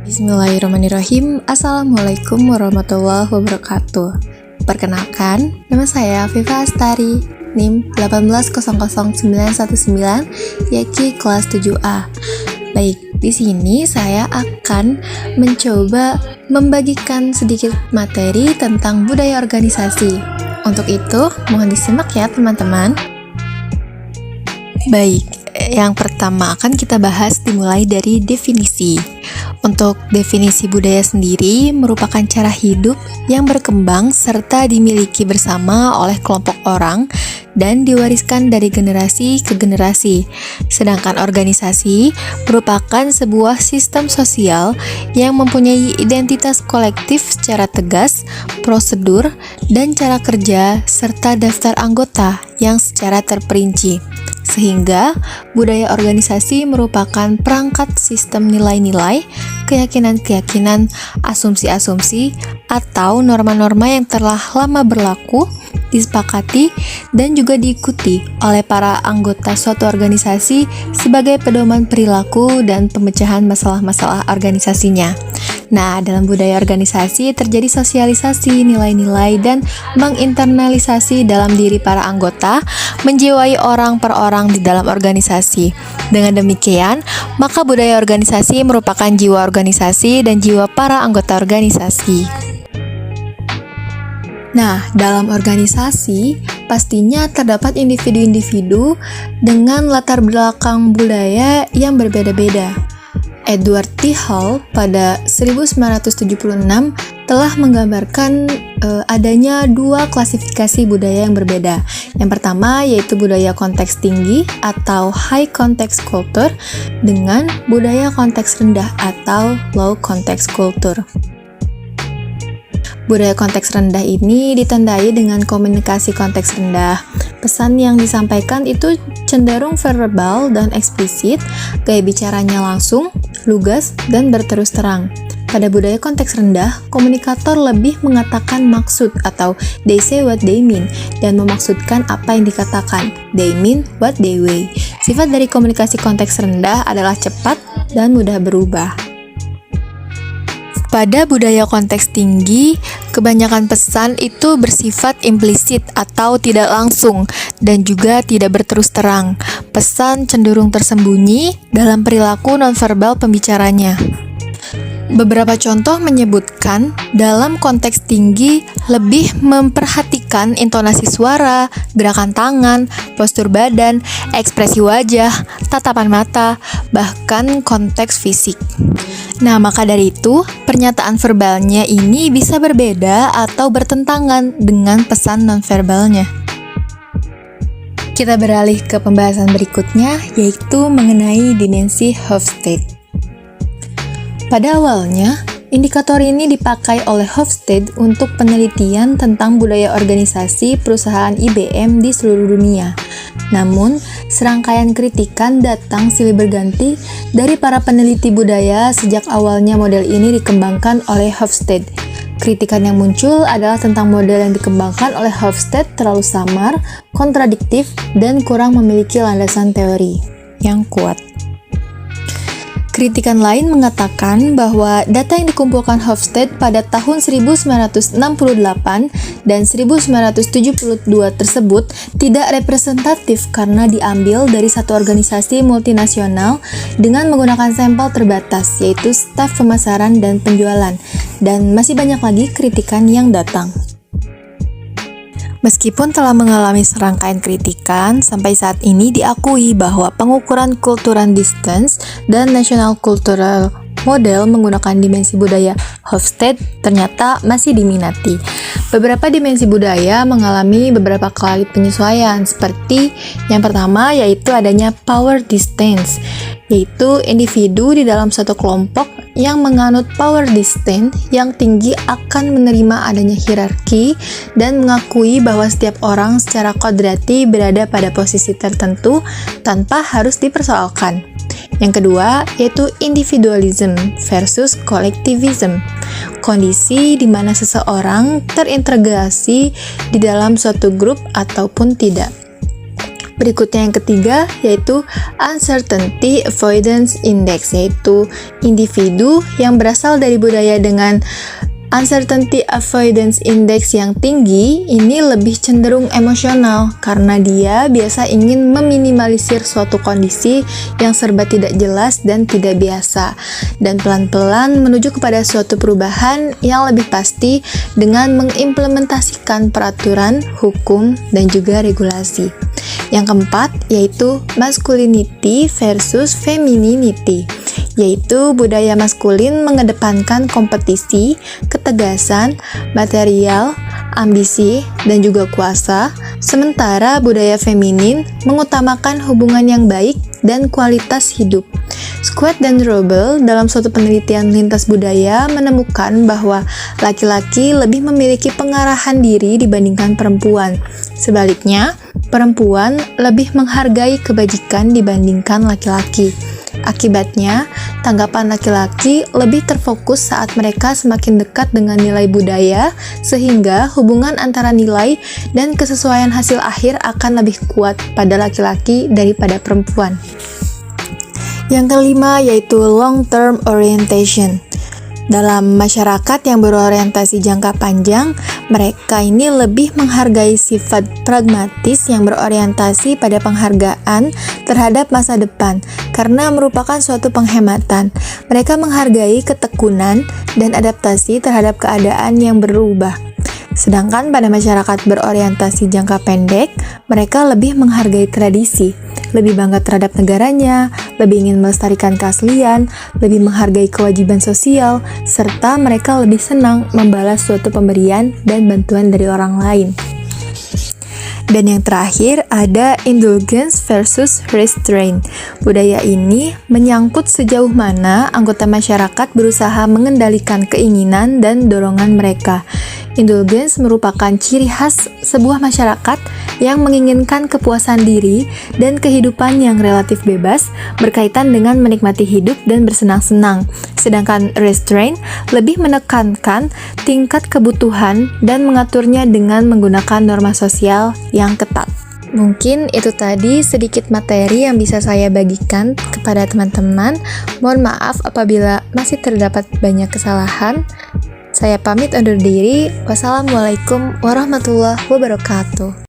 Bismillahirrahmanirrahim. Assalamualaikum warahmatullahi wabarakatuh. Perkenalkan, nama saya Viva Astari, NIM 1800919, YAKI kelas 7A. Baik, di sini saya akan mencoba membagikan sedikit materi tentang budaya organisasi. Untuk itu, mohon disimak ya teman-teman. Baik, yang pertama akan kita bahas dimulai dari definisi. Untuk definisi budaya sendiri merupakan cara hidup yang berkembang serta dimiliki bersama oleh kelompok orang dan diwariskan dari generasi ke generasi. Sedangkan organisasi merupakan sebuah sistem sosial yang mempunyai identitas kolektif secara tegas, prosedur, dan cara kerja serta daftar anggota yang secara terperinci. Sehingga budaya organisasi merupakan perangkat sistem nilai-nilai, keyakinan-keyakinan, asumsi-asumsi, atau norma-norma yang telah lama berlaku, disepakati, dan juga diikuti oleh para anggota suatu organisasi sebagai pedoman perilaku dan pemecahan masalah-masalah organisasinya. Nah, dalam budaya organisasi terjadi sosialisasi nilai-nilai dan menginternalisasi dalam diri para anggota, menjiwai orang per orang di dalam organisasi. Dengan demikian, maka budaya organisasi merupakan jiwa organisasi dan jiwa para anggota organisasi. Nah, dalam organisasi pastinya terdapat individu-individu dengan latar belakang budaya yang berbeda-beda. Edward T. Hall pada 1976 telah menggambarkan adanya dua klasifikasi budaya yang berbeda. Yang pertama yaitu budaya konteks tinggi atau high context culture dengan budaya konteks rendah atau low context culture. Budaya konteks rendah ini ditandai dengan komunikasi konteks rendah. Pesan yang disampaikan itu cenderung verbal dan eksplisit, gaya bicaranya langsung, lugas, dan berterus terang. Pada budaya konteks rendah, komunikator lebih mengatakan maksud atau they say what they mean dan memaksudkan apa yang dikatakan, they mean what they way. Sifat dari komunikasi konteks rendah adalah cepat dan mudah berubah. Pada budaya konteks tinggi, kebanyakan pesan itu bersifat implisit atau tidak langsung dan juga tidak berterus terang. Pesan cenderung tersembunyi dalam perilaku nonverbal pembicaranya. Beberapa contoh menyebutkan dalam konteks tinggi lebih memperhatikan intonasi suara, gerakan tangan, postur badan, ekspresi wajah, tatapan mata, bahkan konteks fisik. Nah, maka dari itu, pernyataan verbalnya ini bisa berbeda atau bertentangan dengan pesan nonverbalnya. Kita beralih ke pembahasan berikutnya, yaitu mengenai dimensi Hofstede. Pada awalnya, indikator ini dipakai oleh Hofstede untuk penelitian tentang budaya organisasi perusahaan IBM di seluruh dunia. Namun, serangkaian kritikan datang silih berganti dari para peneliti budaya sejak awalnya model ini dikembangkan oleh Hofstede. Kritikan yang muncul adalah tentang model yang dikembangkan oleh Hofstede terlalu samar, kontradiktif, dan kurang memiliki landasan teori yang kuat. Kritikan lain mengatakan bahwa data yang dikumpulkan Hofstede pada tahun 1968 dan 1972 tersebut tidak representatif karena diambil dari satu organisasi multinasional dengan menggunakan sampel terbatas, yaitu staf pemasaran dan penjualan, dan masih banyak lagi kritikan yang datang. Meskipun telah mengalami serangkaian kritikan, sampai saat ini diakui bahwa pengukuran cultural distance dan national cultural model menggunakan dimensi budaya Hofstede ternyata masih diminati. Beberapa dimensi budaya mengalami beberapa kali penyesuaian, seperti yang pertama yaitu adanya power distance, yaitu individu di dalam suatu kelompok yang menganut power distance yang tinggi akan menerima adanya hierarki dan mengakui bahwa setiap orang secara kodrati berada pada posisi tertentu tanpa harus dipersoalkan. Yang kedua yaitu individualism versus collectivism, kondisi di mana seseorang terintegrasi di dalam suatu grup ataupun tidak. Berikutnya yang ketiga yaitu Uncertainty Avoidance Index, yaitu individu yang berasal dari budaya dengan Uncertainty Avoidance Index yang tinggi ini lebih cenderung emosional karena dia biasa ingin meminimalisir suatu kondisi yang serba tidak jelas dan tidak biasa, dan pelan-pelan menuju kepada suatu perubahan yang lebih pasti dengan mengimplementasikan peraturan, hukum, dan juga regulasi. Yang keempat yaitu Masculinity versus Femininity, yaitu budaya maskulin mengedepankan kompetisi, ketegasan, material, ambisi, dan juga kuasa, sementara budaya feminin mengutamakan hubungan yang baik dan kualitas hidup. Squat dan Roble dalam suatu penelitian lintas budaya menemukan bahwa laki-laki lebih memiliki pengarahan diri dibandingkan perempuan. Sebaliknya, perempuan lebih menghargai kebajikan dibandingkan laki-laki. Akibatnya, tanggapan laki-laki lebih terfokus saat mereka semakin dekat dengan nilai budaya, sehingga hubungan antara nilai dan kesesuaian hasil akhir akan lebih kuat pada laki-laki daripada perempuan. Yang kelima yaitu long-term orientation. Dalam masyarakat yang berorientasi jangka panjang, mereka ini lebih menghargai sifat pragmatis yang berorientasi pada penghargaan terhadap masa depan karena merupakan suatu penghematan. Mereka menghargai ketekunan dan adaptasi terhadap keadaan yang berubah. Sedangkan pada masyarakat berorientasi jangka pendek, mereka lebih menghargai tradisi, lebih bangga terhadap negaranya, lebih ingin melestarikan keaslian, lebih menghargai kewajiban sosial, serta mereka lebih senang membalas suatu pemberian dan bantuan dari orang lain. Dan yang terakhir ada indulgence versus restraint. Budaya ini menyangkut sejauh mana anggota masyarakat berusaha mengendalikan keinginan dan dorongan mereka. Indulgence merupakan ciri khas sebuah masyarakat yang menginginkan kepuasan diri dan kehidupan yang relatif bebas berkaitan dengan menikmati hidup dan bersenang-senang. Sedangkan restraint lebih menekankan tingkat kebutuhan dan mengaturnya dengan menggunakan norma sosial yang ketat. Mungkin itu tadi sedikit materi yang bisa saya bagikan kepada teman-teman. Mohon maaf apabila masih terdapat banyak kesalahan. Saya pamit undur diri. Wassalamualaikum warahmatullahi wabarakatuh.